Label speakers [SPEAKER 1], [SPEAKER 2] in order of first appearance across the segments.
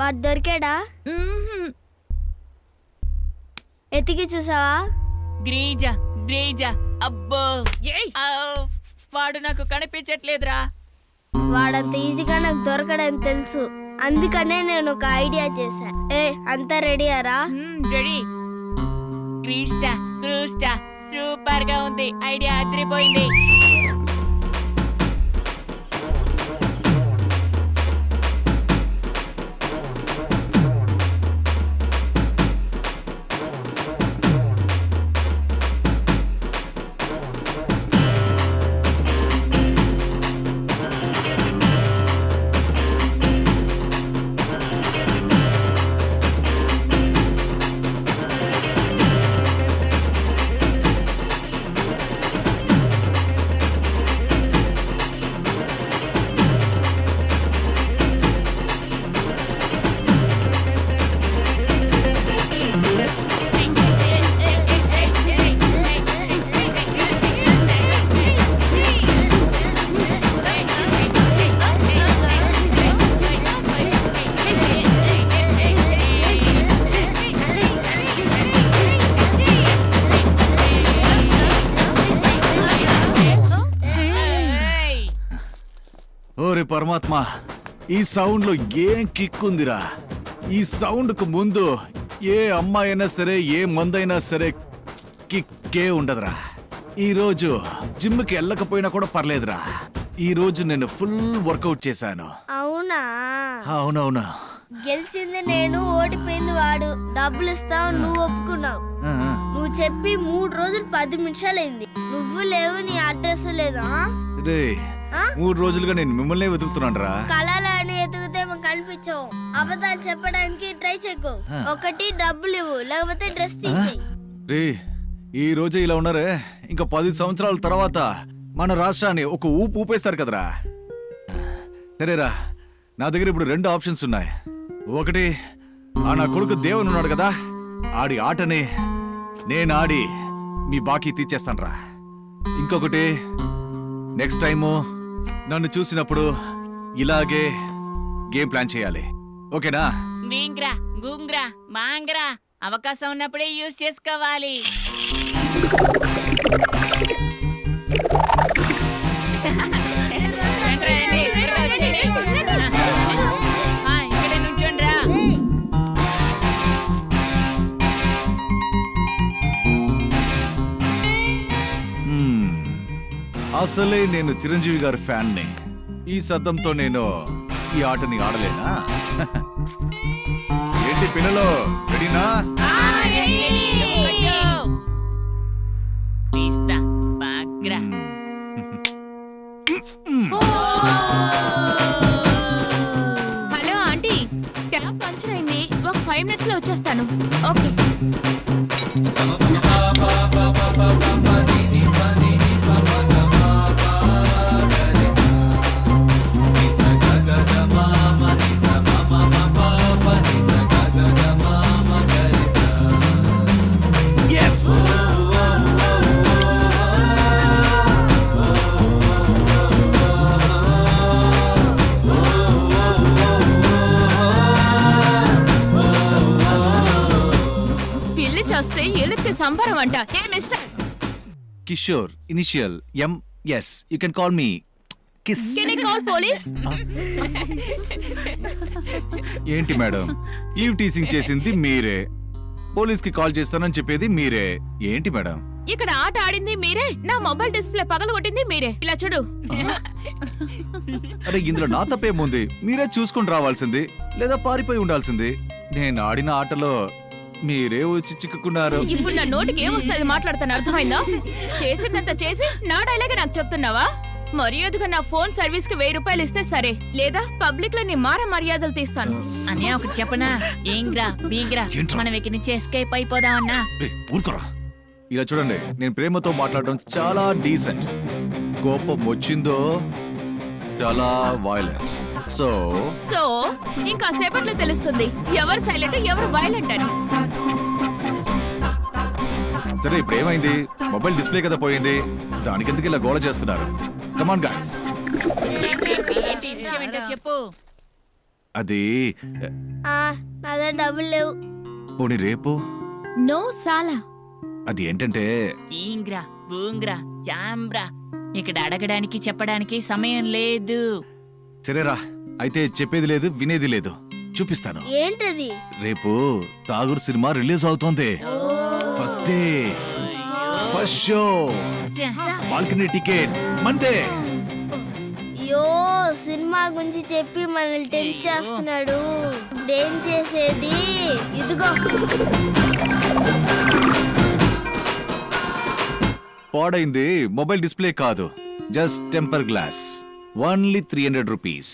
[SPEAKER 1] వాడు దొరికాడా? ఎతికి చూసావా?
[SPEAKER 2] గ్రీజా అబ్బో వాడు నాకు కనిపించట్లేదురా.
[SPEAKER 1] వాడంత ఈజీగా నాకు దొరకడని తెలుసు, అందుకనే నేను ఒక ఐడియా చేశా. అంతా రెడీయారా?
[SPEAKER 2] రెడీ. క్రూస్టా సూపర్ గా ఉంది, ఐడియా అదిరిపోయింది.
[SPEAKER 3] ఓరే పరమాత్మ, ఈ సౌండ్ లో ఏం కిక్ ఉందిరా. ఈ సౌండ్ కు ముందు ఏ అమ్మాయి అయినా సరే, ఏ మందైనా సరే కిక్కే ఉండదురా. ఈ రోజు జిమ్ కి వెళ్ళకపోయినా కూడా పర్లేదురా. ఈ రోజు నేను ఫుల్ వర్కౌట్ చేశాను.
[SPEAKER 1] అవునా?
[SPEAKER 3] అవునవునా.
[SPEAKER 1] గెలిచింది నేను, ఓడిపోయింది వాడు. డబ్బులు ఇస్తావు, నువ్వు ఒప్పుకున్నావు. నువ్వు చెప్పి 3 రోజులు 10 నిమిషాలైంది. నువ్వు లేవు, నీ అడ్రస్ లేదా?
[SPEAKER 3] రే, 3 రోజులుగా నేను మిమ్మల్ని వెతుకుతున్నాను రా.
[SPEAKER 1] కళలని ఎతికితే కనిపించవు. అబద్ధాలు చెప్పడానికి ట్రై చేయకు. ఒకటి డబ్బులు ఇవ్వు, లేకపోతే డ్రెస్ తీసేయ్.
[SPEAKER 3] రే, ఈ రోజే ఇలా ఉన్నారే, ఇంకా 10 సంవత్సరాల తర్వాత మన రాష్ట్రాన్ని ఒక ఊపు ఊపేస్తారు కదరా. సరేరా, నా దగ్గర ఇప్పుడు 2 ఆప్షన్స్ ఉన్నాయి. ఒకటి, ఆ నా కొడుకు దేవుని ఉన్నాడు కదా, ఆడి ఆటని నేను ఆడి మీ బాకీ తీర్చేస్తాను రా. ఇంకొకటి, నెక్స్ట్ టైము నన్ను చూసినప్పుడు ఇలాగే గేమ్ ప్లాన్ చేయాలి. ఓకేనా?
[SPEAKER 2] వీంగ్రా గూంగ్రా మాంగ్రా, అవకాశం ఉన్నప్పుడే యూజ్ చేసుకోవాలి. ఇక్కడే నుంచోండ్రా.
[SPEAKER 3] అసలే నేను చిరంజీవి గారి ఫ్యాన్ని. ఈ శబ్దంతో నేను ఈ ఆటని ఆడలేనా? ఏంటి పిల్లలు, రెడీనా?
[SPEAKER 4] హలో ఆంటీ, క్యాబ్ పంచర్ అయింది, ఒక 5 minutes లో వచ్చేస్తాను. ఓకే. సంబరం అంట. ఏ mister
[SPEAKER 3] Kishore, initial MS. You can call me kiss.
[SPEAKER 4] Can I call police?
[SPEAKER 3] ఏంటి మేడం, ఈవ్ టీసింగ్ చేసింది మీరే, పోలీస్ కి కాల్ చేస్తానని చెప్పేది మీరే. ఏంటి మేడం,
[SPEAKER 4] ఇక్కడ ఆట ఆడింది మీరే, నా మొబైల్ డిస్ప్లే పగలగొట్టింది మీరే. ఇలా చూడు.
[SPEAKER 3] అరే, ఇందులో నా తప్పేముంది? మీరే చూసుకుని రావాల్సింది, లేదా పారిపోయి ఉండాల్సింది. నేను ఆడిన ఆటలో మీరే వచ్చి చిక్కుకున్నారు.
[SPEAKER 4] ఇప్పుడు నా నోటికి ఏమొస్తుంది మాట్లాడతాను, అర్థమైందా? చేసిందంతా చేసి నా డైలాగ్ నాకు చెప్తున్నావా? మర్యాదగా నా ఫోన్ సర్వీస్ కి 1000 రూపాయలు ఇస్తే సరే, లేదా పబ్లిక్ లో నీ మార మర్యాదలు తీస్తాను.
[SPEAKER 2] అనే ఒకటి చెప్పనా? ఏంగ్రా బీగ్రా, మనం ఇక్కడి నుంచి ఎస్కేప్ అయిపోదామన్నా.
[SPEAKER 3] ఊరుకోరా. ఇలా చూడండి, నేను ప్రేమతో మాట్లాడడం చాలా డీసెంట్. కోపం వచ్చిందో చాలా వైలెంట్. సో
[SPEAKER 4] ఇంకా సేపట్లో తెలుస్తుంది ఎవరు సైలెంట్ ఎవరు వైలెంట్ అని.
[SPEAKER 3] సరే, ఇప్పుడు ఏమైంది? మొబైల్ డిస్ప్లే కదా పోయింది, దానికి ఎందుకు ఇలా గోల చేస్తున్నారు? Come on guys.
[SPEAKER 2] చెప్పు.
[SPEAKER 3] అది
[SPEAKER 1] నా దగ్గర డబ్బులు లేవు.
[SPEAKER 3] పోనీ రేపు.
[SPEAKER 4] నో సాలా.
[SPEAKER 3] అది ఏంటంటే
[SPEAKER 2] ఇంగ్రా బూంగ్రా జాంబ్రా ఇక్కడ అడగడానికి చెప్పడానికి సమయం లేదు.
[SPEAKER 3] సరేరా, అయితే చెప్పేది లేదు వినేది లేదు. చూపిస్తాను.
[SPEAKER 1] ఏంటది?
[SPEAKER 3] రేపు ఠాగూర్ సినిమా రిలీజ్ అవుతోంది. First day, first show, balcony ticket మందే.
[SPEAKER 1] అయ్యో, సినిమా గురించి చెప్పి మనల్ని టెంప్ట్ చేస్తున్నాడు. ఇప్పుడు ఏం చేసేది? ఇదిగో.
[SPEAKER 3] పాడైంది మొబైల్ డిస్ప్లే కాదు, just temper glass. Only 300 rupees.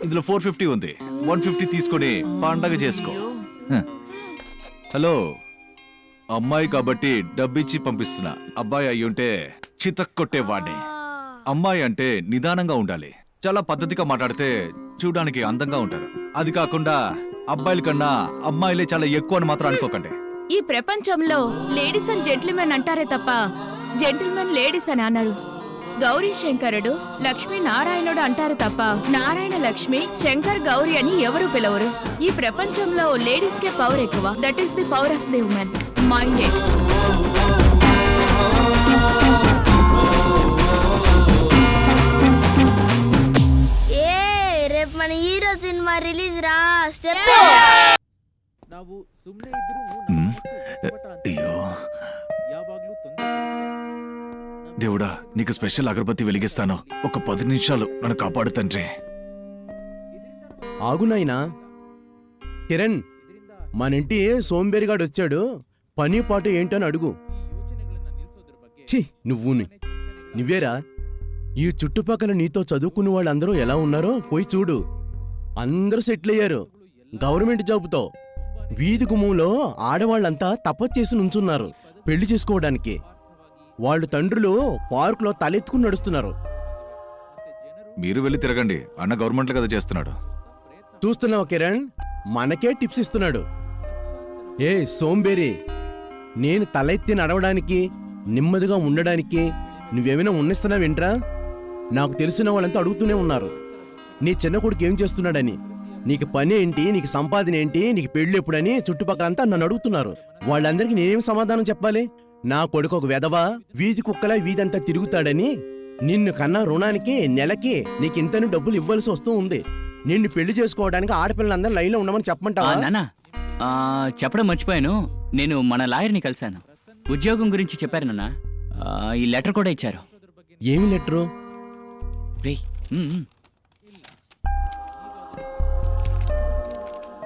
[SPEAKER 3] ఇందులో 450 ఉంది. 150 తీసుకొని పండగ చేసుకో. హలో, అమ్మాయి కాబట్టి డబ్బిచ్చి పంపిస్తున్నా. అబ్బాయి అయ్యుంటే చితక్కొట్టేవాడిని. అమ్మాయి అంటే నిదానంగా ఉండాలి, చాలా పద్ధతిగా మాట్లాడితే చూడడానికి అందంగా ఉంటారు. అది కాకుండా అబ్బాయిల కన్నా అమ్మాయిలే చాలా ఎక్కువ అని మాత్రం అనుకోకండి.
[SPEAKER 4] ఈ ప్రపంచంలో లేడీస్ అండ్ జెంటిల్మెన్ అంటారే తప్ప జెంటిల్మెన్ లేడీస్ అని అన్నారు. గౌరీ శంకరుడు, లక్ష్మీ నారాయణుడు అంటారు తప్ప నారాయణ లక్ష్మి, శంకర్ గౌరీ అని ఎవరు పిలవరు. ఈ ప్రపంచంలో లేడీస్ కే పవర్ ఎక్కువ. That is the power of the women. Mind it.
[SPEAKER 1] రేపు మన హీరో సినిమా రిలీజ్ రా. స్టెప్.
[SPEAKER 3] అయ్యో దేవుడా, నీకు స్పెషల్ అగరబత్తి వెలిగిస్తాను. ఒక 10 నిమిషాలు నన్ను కాపాడు తండ్రి.
[SPEAKER 5] ఆగునాయినా. కిరణ్, మనింటి సోంబేరిగాడు వచ్చాడు. పని పాటు ఏంటని అడుగు. ఛీ, నువ్వేరా? ఈ చుట్టుపక్కల నీతో చదువుకున్న వాళ్ళందరూ ఎలా ఉన్నారో పోయి చూడు. అందరూ సెటిల్ అయ్యారు గవర్నమెంట్ జాబుతో. వీధి గుమ్మంలో ఆడవాళ్ళంతా తపస్సు చేసి నుంచున్నారు పెళ్లి చేసుకోవడానికి. వాళ్ళు తండ్రులు పార్కులో తలెత్తుకుని నడుస్తున్నారు.
[SPEAKER 3] మీరు వెళ్ళి తిరగండి, అన్న గవర్నమెంట్ కదా చేస్తున్నాడు.
[SPEAKER 5] చూస్తున్నావు కిరణ్, మనకే టిప్స్ ఇస్తున్నాడు. ఏ సోంబేరి, నేను తలెత్తి నడవడానికి, నెమ్మదిగా ఉండడానికి నువ్వేమైనా ఉన్నిస్తున్నావేంట్రా? నాకు తెలిసిన వాళ్ళంతా అడుగుతూనే ఉన్నారు నీ చిన్న కొడుకు ఏం చేస్తున్నాడని. నీకు పని ఏంటి, నీకు సంపాదన ఏంటి, నీకు పెళ్ళి ఎప్పుడని చుట్టుపక్కలంతా నన్ను అడుగుతున్నారు. వాళ్ళందరికీ నేనేం సమాధానం చెప్పాలి? నా కొడుకు ఒక వెధవా, వీధి కుక్కలా వీధంతా తిరుగుతాడని. నిన్ను కన్నా రుణానికి నెలకి నీకింతని డబ్బులు ఇవ్వాల్సి వస్తూ ఉంది. నిన్ను పెళ్లి చేసుకోవడానికి ఆడపిల్లలందరూ లైన్లో ఉండమని చెప్పమంటావా?
[SPEAKER 6] నాన్న, చెప్పడం మర్చిపోయాను. నేను మన లాయర్ని కలిశాను. ఉద్యోగం గురించి చెప్పారు నాన్న. ఈ లెటర్ కూడా ఇచ్చారు.
[SPEAKER 5] ఏమి లెటరు?
[SPEAKER 6] రేయ్,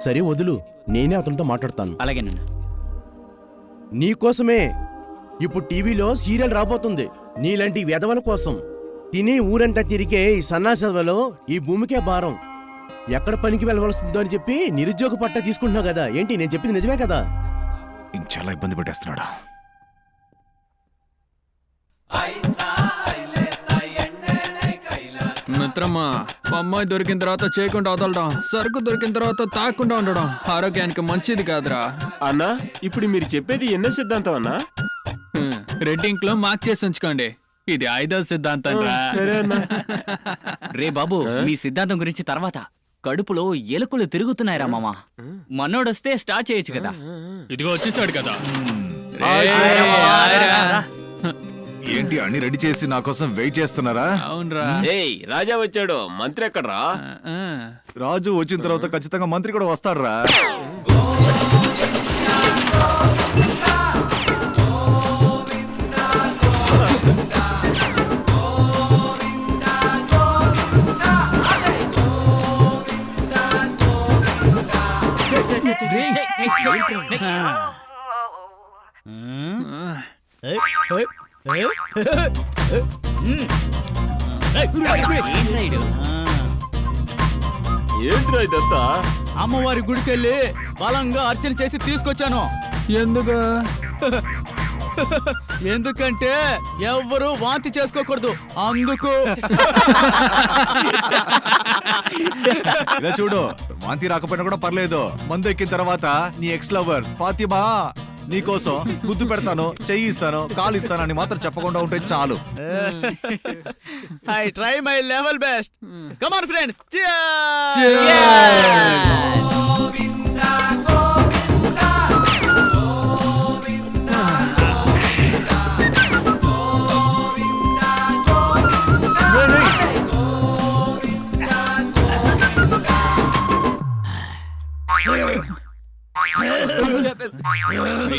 [SPEAKER 5] సరే వదులు, నేనే అతనితో మాట్లాడతాను.
[SPEAKER 6] అలాగే నాన్న.
[SPEAKER 5] నీకోసమే ఇప్పుడు టీవీలో సీరియల్ రాబోతుంది. నీలాంటి వెధవల కోసం. తిని ఊరంతా తిరిగే ఈ సన్నాసవలో ఈ భూమికే భారం. ఎక్కడ పనికి వెళ్ళవలసిందో అని చెప్పి నిరుద్యోగ పట్ట తీసుకుంటున్నావు కదా. ఏంటి నేను చెప్పింది నిజమే కదా?
[SPEAKER 3] చాలా ఇబ్బంది పెట్టేస్తున్నాడు.
[SPEAKER 7] మిత్రమా, అమ్మాయి దొరికిన తర్వాత చేయకుండా వదలడం, సరుకు దొరికిన తర్వాత తాకుండా ఉండడం ఆరోగ్యానికి మంచిది కాదురా.
[SPEAKER 8] అన్నా, ఇప్పుడు మీరు చెప్పేది ఎన్నో సిద్ధాంతం అన్నా?
[SPEAKER 7] రెడ్డింగ్ లో మార్క్ చేసి ఉంచుకోండి. ఇది 5వ సిద్ధాంతం రా.
[SPEAKER 8] సరే అన్నా.
[SPEAKER 6] రే బాబు, మీ సిద్ధాంతం గురించి తర్వాత. కడుపులో ఎలుకలు తిరుగుతున్నాయిరా మామ. మనోడొస్తే స్టార్ట్ చేయొచ్చు కదా.
[SPEAKER 7] ఇదిగో వచ్చేసాడు కదా.
[SPEAKER 3] ఏంటి అన్ని రెడీ చేసి నా కోసం వెయిట్ చేస్తున్నారా?
[SPEAKER 7] అవునరా.
[SPEAKER 8] ఏయ్, రాజా వచ్చాడు. మంత్రి ఎక్కడ్రా?
[SPEAKER 3] రాజు వచ్చిన తర్వాత ఖచ్చితంగా మంత్రి కూడా వస్తాడురా.
[SPEAKER 8] ఏంట్రా ఇదంతా?
[SPEAKER 9] అమ్మవారి గుడికెళ్ళి బలంగా అర్చన చేసి తీసుకొచ్చాను.
[SPEAKER 7] ఎందుకు?
[SPEAKER 9] ఎందుకంటే ఎవ్వరూ వాంతి చేసుకోకూడదు, అందుకు.
[SPEAKER 3] ఇలా చూడు, వాంతి రాకపోయినా కూడా పర్లేదు. మందు ఎక్కిన తర్వాత నీ ఎక్స్ లవర్ ఫాతిమా నీకోసం గుద్దు పెడతాను, చెయ్యి ఇస్తాను, కాలు ఇస్తాను అని మాత్రం చెప్పకుండా ఉంటే చాలు.
[SPEAKER 9] I try my level best. Come on friends,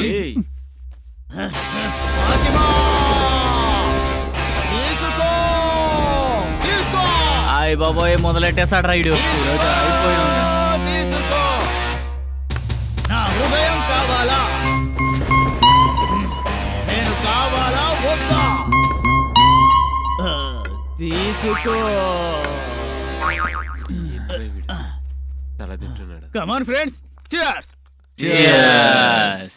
[SPEAKER 8] ఏయ్,
[SPEAKER 9] తీసుకో తీసుకో
[SPEAKER 6] హాయ్ బాబోయ్, మొదలెట్టేశాడు రైడు.
[SPEAKER 9] తీసుకో. నా హృదయం కావాలా? నేను కావాలా వద్దా? తీసుకో.
[SPEAKER 8] తల తింటున్నాడు.
[SPEAKER 9] Come on friends, cheers.
[SPEAKER 6] Cheers.